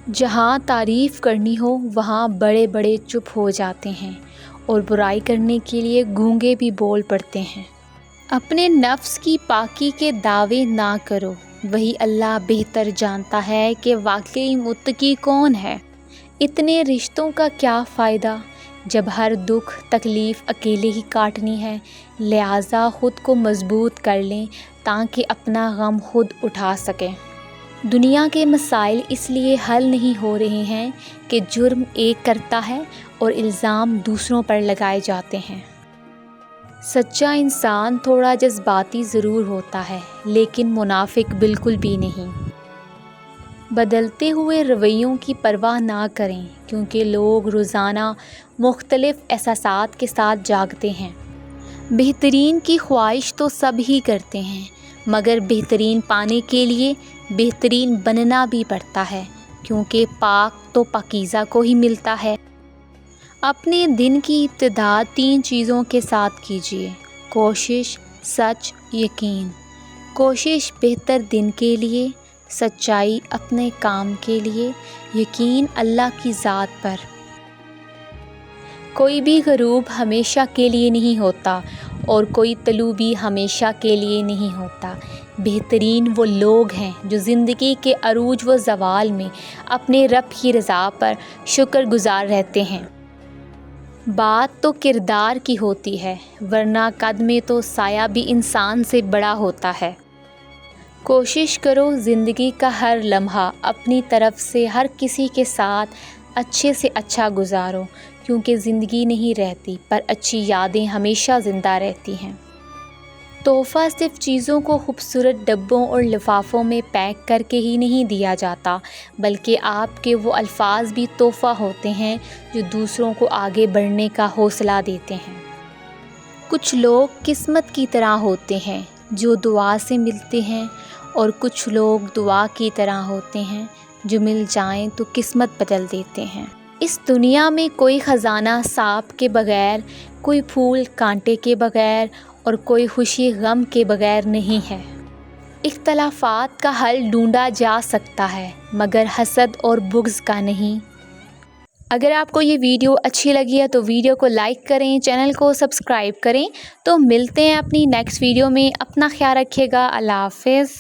جہاں تعریف کرنی ہو وہاں بڑے بڑے چپ ہو جاتے ہیں اور برائی کرنے کے لیے گونگے بھی بول پڑتے ہیں۔ اپنے نفس کی پاکی کے دعوے نہ کرو، وہی اللہ بہتر جانتا ہے کہ واقعی متقی کون ہے۔ اتنے رشتوں کا کیا فائدہ جب ہر دکھ تکلیف اکیلے ہی کاٹنی ہے، لہٰذا خود کو مضبوط کر لیں تاکہ اپنا غم خود اٹھا سکیں۔ دنیا کے مسائل اس لیے حل نہیں ہو رہے ہیں کہ جرم ایک کرتا ہے اور الزام دوسروں پر لگائے جاتے ہیں۔ سچا انسان تھوڑا جذباتی ضرور ہوتا ہے لیکن منافق بالکل بھی نہیں۔ بدلتے ہوئے رویوں کی پرواہ نہ کریں کیونکہ لوگ روزانہ مختلف احساسات کے ساتھ جاگتے ہیں۔ بہترین کی خواہش تو سب ہی کرتے ہیں مگر بہترین پانے کے لیے بہترین بننا بھی پڑتا ہے کیونکہ پاک تو پاکیزہ کو ہی ملتا ہے۔ اپنے دن کی ابتدا 3 چیزوں کے ساتھ کیجیے: کوشش، سچ، یقین۔ کوشش بہتر دن کے لیے، سچائی اپنے کام کے لیے، یقین اللہ کی ذات پر۔ کوئی بھی غروب ہمیشہ کے لیے نہیں ہوتا اور کوئی طلوع بھی ہمیشہ کے لیے نہیں ہوتا۔ بہترین وہ لوگ ہیں جو زندگی کے عروج و زوال میں اپنے رب کی رضا پر شکر گزار رہتے ہیں۔ بات تو کردار کی ہوتی ہے ورنہ قد میں تو سایہ بھی انسان سے بڑا ہوتا ہے۔ کوشش کرو زندگی کا ہر لمحہ اپنی طرف سے ہر کسی کے ساتھ اچھے سے اچھا گزارو کیونکہ زندگی نہیں رہتی پر اچھی یادیں ہمیشہ زندہ رہتی ہیں۔ تحفہ صرف چیزوں کو خوبصورت ڈبوں اور لفافوں میں پیک کر کے ہی نہیں دیا جاتا بلکہ آپ کے وہ الفاظ بھی تحفہ ہوتے ہیں جو دوسروں کو آگے بڑھنے کا حوصلہ دیتے ہیں۔ کچھ لوگ قسمت کی طرح ہوتے ہیں جو دعا سے ملتے ہیں اور کچھ لوگ دعا کی طرح ہوتے ہیں جو مل جائیں تو قسمت بدل دیتے ہیں۔ اس دنیا میں کوئی خزانہ سانپ کے بغیر، کوئی پھول کانٹے کے بغیر اور کوئی خوشی غم کے بغیر نہیں ہے۔ اختلافات کا حل ڈھونڈا جا سکتا ہے مگر حسد اور بغض کا نہیں۔ اگر آپ کو یہ ویڈیو اچھی لگی ہے تو ویڈیو کو لائک کریں، چینل کو سبسکرائب کریں۔ تو ملتے ہیں اپنی نیکسٹ ویڈیو میں۔ اپنا خیال رکھیے گا۔ اللہ حافظ۔